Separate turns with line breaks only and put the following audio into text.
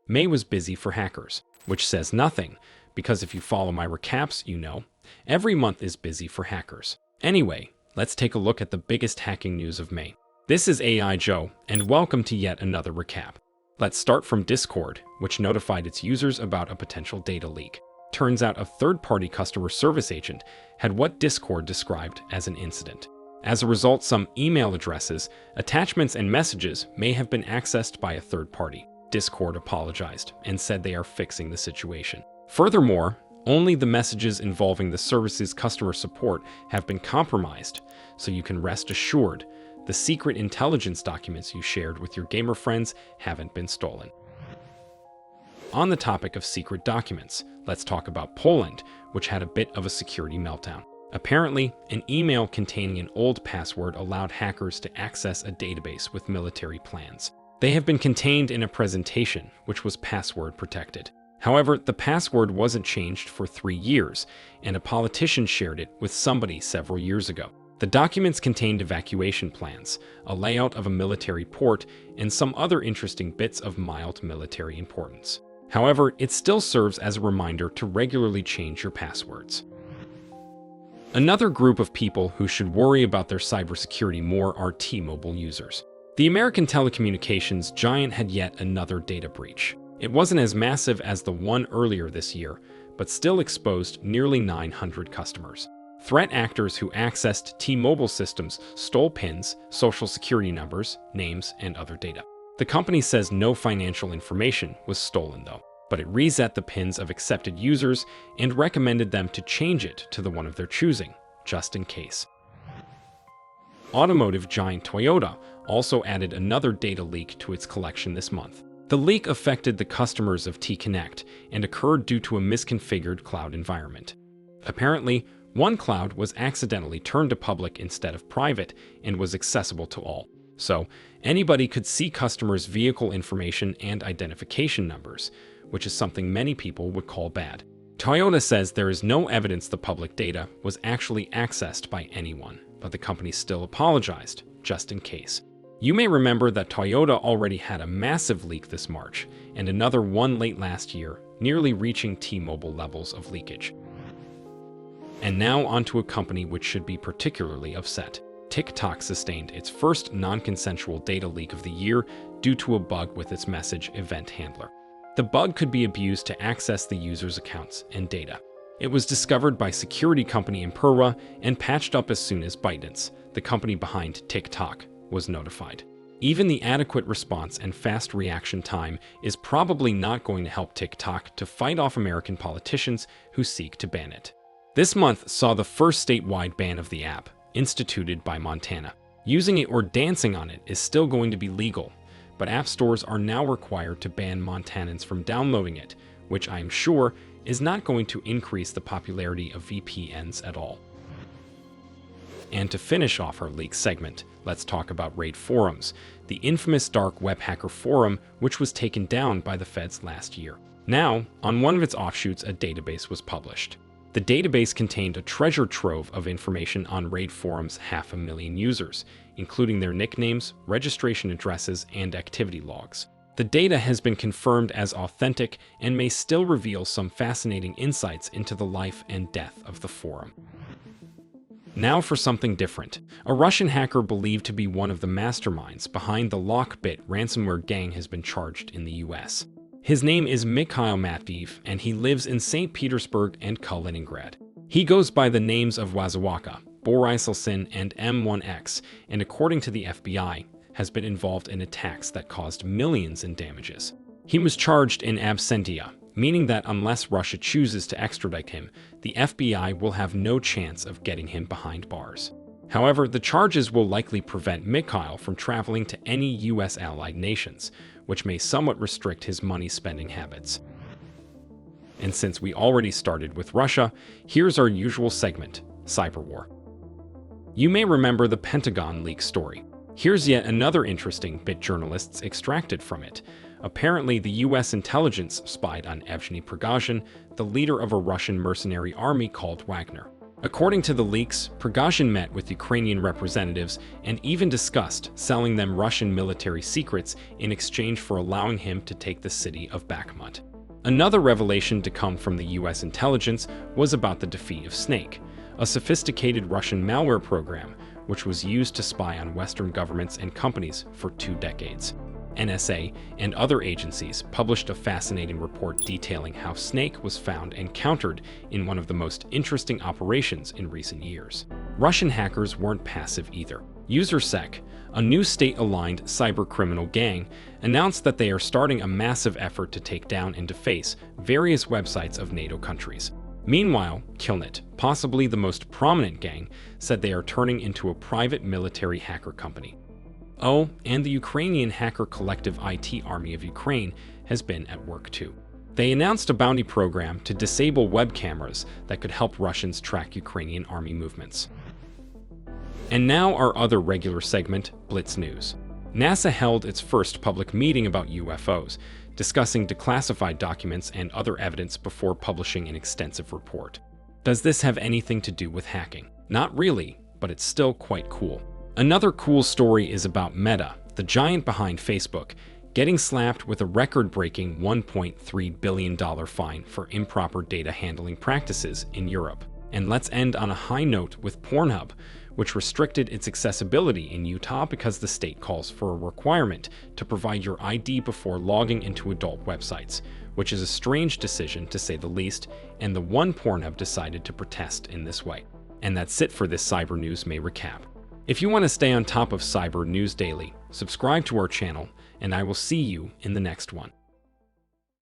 May was busy for hackers, which says nothing, because if you follow my recaps, you know, every month is busy for hackers. Anyway, let's take a look at the biggest hacking news of May. This is AI Joe, and welcome to yet another recap. Let's start from Discord, which notified its users about a potential data leak. Turns out a third-party customer service agent had what Discord described as an incident. As a result, some email addresses, attachments, and messages may have been accessed by a third party. Discord apologized and said they are fixing the situation. Furthermore, only the messages involving the service's customer support have been compromised, so you can rest assured the secret intelligence documents you shared with your gamer friends haven't been stolen. On the topic of secret documents, let's talk about Poland, which had a bit of a security meltdown. Apparently, an email containing an old password allowed hackers to access a database with military plans. They have been contained in a presentation, which was password protected. However, the password wasn't changed for 3 years, and a politician shared it with somebody several years ago. The documents contained evacuation plans, a layout of a military port, and some other interesting bits of mild military importance. However, it still serves as a reminder to regularly change your passwords. Another group of people who should worry about their cybersecurity more are T-Mobile users. The American telecommunications giant had yet another data breach. It wasn't as massive as the one earlier this year, but still exposed nearly 900 customers. Threat actors who accessed T-Mobile systems stole PINs, social security numbers, names, and other data. The company says no financial information was stolen though, but it reset the PINs of accepted users and recommended them to change it to the one of their choosing, just in case. Automotive giant Toyota also added another data leak to its collection this month. The leak affected the customers of T-Connect and occurred due to a misconfigured cloud environment. Apparently, one cloud was accidentally turned to public instead of private and was accessible to all. So, anybody could see customers' vehicle information and identification numbers, which is something many people would call bad. Toyota says there is no evidence the public data was actually accessed by anyone, but the company still apologized, just in case. You may remember that Toyota already had a massive leak this March, and another one late last year, nearly reaching T-Mobile levels of leakage. And now onto a company which should be particularly upset. TikTok sustained its first non-consensual data leak of the year due to a bug with its message event handler. The bug could be abused to access the user's accounts and data. It was discovered by security company Imperva and patched up as soon as ByteDance, the company behind TikTok, was notified. Even the adequate response and fast reaction time is probably not going to help TikTok to fight off American politicians who seek to ban it. This month saw the first statewide ban of the app, instituted by Montana. Using it or dancing on it is still going to be legal, but app stores are now required to ban Montanans from downloading it, which I am sure is not going to increase the popularity of VPNs at all. And to finish off our leak segment, let's talk about RaidForums, the infamous dark web hacker forum which was taken down by the feds last year. Now, on one of its offshoots, a database was published. The database contained a treasure trove of information on RaidForums' 500,000 users, including their nicknames, registration addresses, and activity logs. The data has been confirmed as authentic and may still reveal some fascinating insights into the life and death of the forum. Now for something different. A Russian hacker believed to be one of the masterminds behind the LockBit ransomware gang has been charged in the US. His name is Mikhail Matveev, and he lives in St. Petersburg and Kaliningrad. He goes by the names of Wazawaka, Borysilsin, and M1X, and according to the FBI, has been involved in attacks that caused millions in damages. He was charged in absentia, meaning that unless Russia chooses to extradite him, the FBI will have no chance of getting him behind bars. However, the charges will likely prevent Mikhail from traveling to any US allied nations, which may somewhat restrict his money-spending habits. And since we already started with Russia, here's our usual segment, Cyberwar. You may remember the Pentagon leak story. Here's yet another interesting bit journalists extracted from it. Apparently, the US intelligence spied on Evgeny Prigozhin, the leader of a Russian mercenary army called Wagner. According to the leaks, Prigozhin met with Ukrainian representatives and even discussed selling them Russian military secrets in exchange for allowing him to take the city of Bakhmut. Another revelation to come from the US intelligence was about the defeat of Snake, a sophisticated Russian malware program which was used to spy on Western governments and companies for 2 decades. NSA and other agencies published a fascinating report detailing how Snake was found and countered in one of the most interesting operations in recent years. Russian hackers weren't passive either. UserSec, a new state-aligned cybercriminal gang, announced that they are starting a massive effort to take down and deface various websites of NATO countries. Meanwhile, Killnet, possibly the most prominent gang, said they are turning into a private military hacker company. Oh, and the Ukrainian hacker collective IT Army of Ukraine has been at work too. They announced a bounty program to disable web cameras that could help Russians track Ukrainian army movements. And now our other regular segment, Blitz News. NASA held its first public meeting about UFOs, discussing declassified documents and other evidence before publishing an extensive report. Does this have anything to do with hacking? Not really, but it's still quite cool. Another cool story is about Meta, the giant behind Facebook, getting slapped with a record-breaking $1.3 billion fine for improper data handling practices in Europe. And let's end on a high note with Pornhub, which restricted its accessibility in Utah because the state calls for a requirement to provide your ID before logging into adult websites, which is a strange decision to say the least, and the one Pornhub decided to protest in this way. And that's it for this Cybernews May recap. If you want to stay on top of cyber news daily, subscribe to our channel, and I will see you in the next one.